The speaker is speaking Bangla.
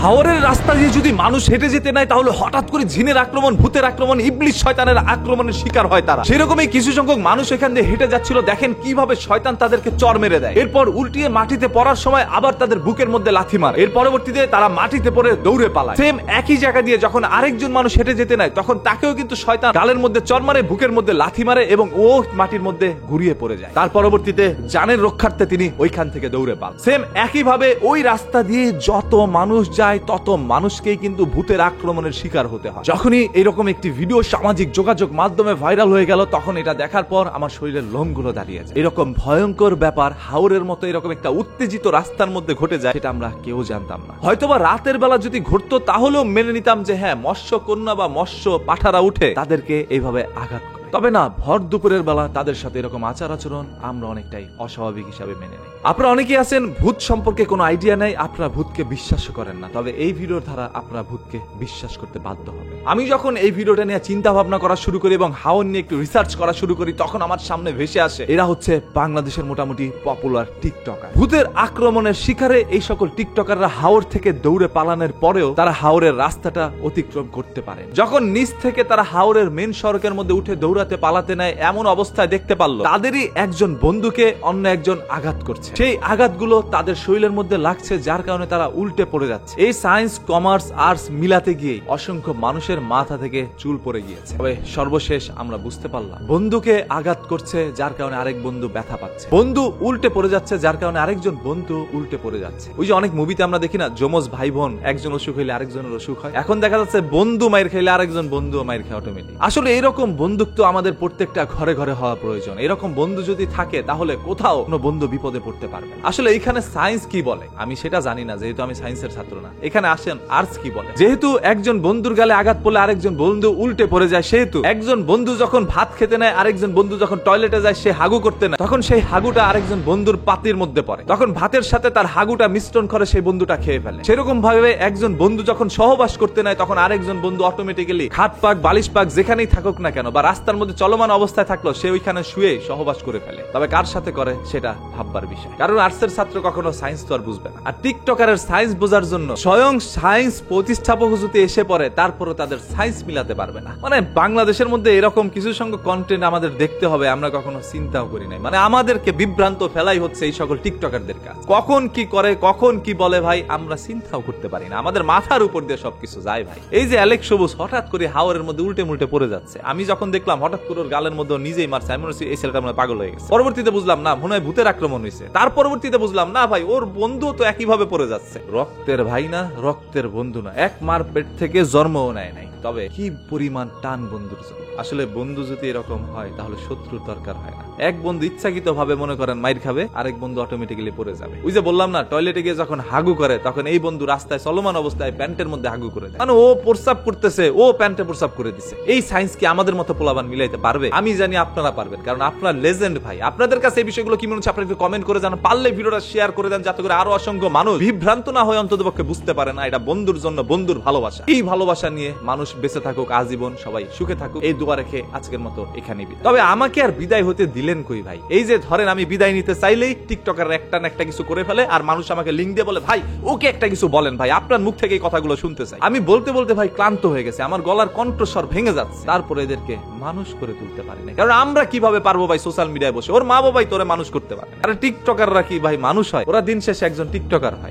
হাওরের রাস্তা দিয়ে যদি মানুষ হেঁটে যেতে নাই তাহলে হঠাৎ করে জিনের আক্রমণ, ভূতের আক্রমণ, ইবলিশ শয়তানের আক্রমণের শিকার হয় তারা। সেরকমই কিছু সংখ্যক মানুষ এখান দিয়ে হেঁটে যাচ্ছিল, দেখেন কিভাবে শয়তান তাদেরকে চর মেরে দেয়, এরপর উল্টিয়ে মাটিতে পড়ার সময় আবার তাদের বুকের মধ্যে লাথি মারে, এর পরবর্তীতে তারা মাটিতে পড়ে দৌড়ে পালায়। সেম একই জায়গা দিয়ে যখন আরেকজন মানুষ হেঁটে যেতে নাই তখন তাকেও কিন্তু শয়তান গালের মধ্যে চর মারে, বুকের মধ্যে লাথি মারে এবং ও মাটির মধ্যে ঘুরিয়ে পড়ে যায়। তার পরবর্তীতে জানের রক্ষার্থে তিনি ওইখান থেকে দৌড়ে পান। সেম একই ভাবে ওই রাস্তা দিয়ে যত মানুষ যায় তত মানুষকেই কিন্তু ভূতের আক্রমণের শিকার হতে হয়। যখনই এরকম একটি ভিডিও সামাজিক যোগাযোগ মাধ্যমে ভাইরাল হয়ে গেল তখন এটা দেখার পর আমার শরীরের লোমগুলো দাঁড়িয়ে যায়। এরকম ভয়ঙ্কর ব্যাপার হাওরের মতো এরকম একটা উত্তেজিত রাস্তার মধ্যে ঘটে যায় সেটা আমরা কেউ জানতাম না। হয়তোবা রাতের বেলা যদি ঘটতো তাহলেও মেনে নিতাম যে হ্যাঁ, মৎস্য কন্যা বা মৎস্য পাঠারা উঠে তাদেরকে এইভাবে আঘাত করে। তবে না, ভর দুপুরের বেলা তাদের সাথে এরকম আচার আচরণ আমরা অনেকটাই অস্বাভাবিক হিসাবে মেনে নিই। আপনারা অনেকেই আছেন ভূত সম্পর্কে কোনো আইডিয়া নেই, আপনারা ভূতকে বিশ্বাস করেন না, তবে এই ভিডিওর দ্বারা আপনারা ভূতকে বিশ্বাস করতে বাধ্য হবে। আমি যখন এই ভিডিওটা নিয়ে চিন্তা ভাবনা করা শুরু করি এবং হাওর নিয়ে একটু রিসার্চ করা শুরু করি তখন আমার সামনে ভেসে আসে এরা হচ্ছে বাংলাদেশের মোটামুটি পপুলার টিকটকার। ভূতের আক্রমণের শিকারে এই সকল টিকটকাররা হাওর থেকে দৌড়ে পালানোর পরেও তারা হাওরের রাস্তাটা অতিক্রম করতে পারে। যখন নিচ থেকে তারা হাওরের মেন সড়কের মধ্যে উঠে দৌড়াতে পালাতে নেয় এমন অবস্থায় দেখতে পারলো তাদেরই একজন বন্ধুকে অন্য একজন আঘাত করছে। সেই আঘাতগুলো তাদের শরীরের মধ্যে লাগছে যার কারণে তারা উল্টে পড়ে যাচ্ছে। এই সায়েন্স, কমার্স, আর্টস মিলাতে গিয়ে অসংখ্য মানুষের মাথা থেকে চুল পড়ে গিয়েছে। তবে সর্বশেষ আমরা বুঝতে পারলাম বন্ধুকে আঘাত করছে যার কারণে আরেক বন্ধু ব্যথা পাচ্ছে, বন্ধু উল্টে পড়ে যাচ্ছে যার কারণে আরেকজন বন্ধু উল্টে পড়ে যাচ্ছে। ওই যে অনেক মুভিতে আমরা দেখি না, যমজ ভাই বোন, একজন অসুখ হইলে আরেকজনের অসুখ হয়। এখন দেখা যাচ্ছে বন্ধু মায়ের খাইলে আরেকজন বন্ধু মায়ের খায় অটোমেটিক। আসলে এরকম বন্ধুত্ব আমাদের প্রত্যেকটা ঘরে ঘরে হওয়া প্রয়োজন। এরকম বন্ধু যদি থাকে তাহলে কোথাও কোনো বন্ধু বিপদে পড়তে পারবে। আসলে এখানে সায়েন্স কি বলে আমি সেটা জানি না, যেহেতু আমি সায়েন্সের ছাত্র না। এখানে আসেন আর্টস কি বলে। যেহেতু একজন বন্ধুর গালে আঘাত পড়লে আরেকজন বন্ধু উল্টে পড়ে যায়, সেহেতু একজন বন্ধু যখন ভাত খেতে নেয়, আরেকজন বন্ধু যখন টয়লেটে যায় সে হাগু করতে নেয়, তখন সেই হাগুটা আরেকজন বন্ধুর পাতির মধ্যে পড়ে, তখন ভাতের সাথে তার হাগুটা মিশ্রণ করে সেই বন্ধুটা খেয়ে ফেলে। সেরকম ভাবে একজন বন্ধু যখন সহবাস করতে নেয় তখন আরেকজন বন্ধু অটোমেটিক্যালি খাট পাক, বালিশ পাক যেখানেই থাকুক না কেন বা রাস্তার মধ্যে চলমান অবস্থায় থাকলো সে ওইখানে শুয়ে সহবাস করে ফেলে। তবে কার সাথে করে সেটা ভাববার বিষয়, কারণ আর্টসের ছাত্র কখনো সায়েন্স তো আর বুঝবে না। আর টিকটকারের সায়েন্স বোঝার জন্য স্বয়ং সায়েন্স প্রতিষ্ঠাপক যদি এসে পড়ে তারপরে তাদের সায়েন্স মিলাতে পারবে না। মানে বাংলাদেশের মধ্যে এরকম কিছু সংখ্যক কন্টেন্ট আমাদের দেখতে হবে আমরা কখনো চিন্তাও করি নাই। মানে আমাদেরকে বিভ্রান্ত ফেলাই হচ্ছে এই সকল টিকটকারদের কাজ। কখন কি করে, কখন কি বলে ভাই আমরা চিন্তাও করতে পারি না, আমাদের মাথার উপর দিয়ে সবকিছু যায় ভাই। এই যে অ্যালেক্স সবুজ হঠাৎ করে হাওরের মধ্যে উল্টে মুল্টে পড়ে যাচ্ছে, আমি যখন দেখলাম হঠাৎ করে ওর গালের মধ্যে নিজেই মারছে, আমি মনে হচ্ছে এই ছেলেটা মনে পাগল হয়ে গেছে। পরবর্তীতে বুঝলাম না, মনে হয় ভূতের আক্রমণ হয়েছে। তার পরবর্তীতে বুঝলাম না ভাই, ওর বন্ধু তো একইভাবে পড়ে যাচ্ছে। রক্তের ভাই না, রক্তের বন্ধু না, এক মার পেট থেকে জন্মও নেয় নাই। তবে কি পরিমাণ টান বন্ধুর জন্য। আসলে বন্ধু যদি এরকম হয় তাহলে শত্রুর দরকার হয় না। এক বন্ধু ইচ্ছাকৃত ভাবে মনে করেন মাইর খাবে, আরেক বন্ধু অটোমেটিক্যালি পড়ে যাবে। ওই যে বললাম না, টয়লেটে গিয়ে যখন হাগু করে তখন এই বন্ধু রাস্তায় চলমান অবস্থায় প্যান্টের মধ্যে হাগু করে দেয়, মানে ও প্রস্রাব করতেছে, ও প্যান্টে প্রস্রাব করে দিছে। এই সায়েন্স কি আমাদের মতো পোলাবান মিলাইতে পারবে? আমি জানি আপনারা পারবেন, কারণ আপনারা লেজেন্ড ভাই। আপনাদের কাছে এই বিষয়গুলো কি মনে হচ্ছে আপনারা একটু কমেন্ট করে জানান, পারলে ভিডিওটা শেয়ার করে দেন যাতে করে আরো অসংখ্য মানুষ বিভ্রান্ত না হয়ে অন্ততপক্ষে বুঝতে পারে না এটা বন্ধুর জন্য বন্ধুর ভালোবাসা। এই ভালোবাসা নিয়ে মানুষ বেঁচে থাকুক আজীবন, সবাই সুখে থাকুক, এই দোয়া রেখে আজকের মতো এখানেই। তবে আমাকে আর বিদায় হতে দিলেন কই ভাই? এই যে ধরেন আমি বিদায় নিতে চাইলেই টিকটকার একটা না একটা কিছু করে ফেলে আর মানুষ আমাকে লিঙ্ক দিয়ে বলে ভাই ওকে একটা কিছু বলেন ভাই, আপনার মুখ থেকে এই কথাগুলো শুনতে চাই। আমি বলতে বলতে ভাই ক্লান্ত হয়ে গেছে, আমার গলার কণ্ঠস্বর ভেঙে যাচ্ছে। তারপরে এদেরকে মানুষ করে তুলতে পারি না, কারণ আমরা কিভাবে পারবো ভাই সোশ্যাল মিডিয়ায় বসে? ওর মা বাবাই তোরে মানুষ করতে পারে, আর টিকটকাররা কি ভাই মানুষ হয়? ওরা দিন শেষে একজন টিকটকার হয়।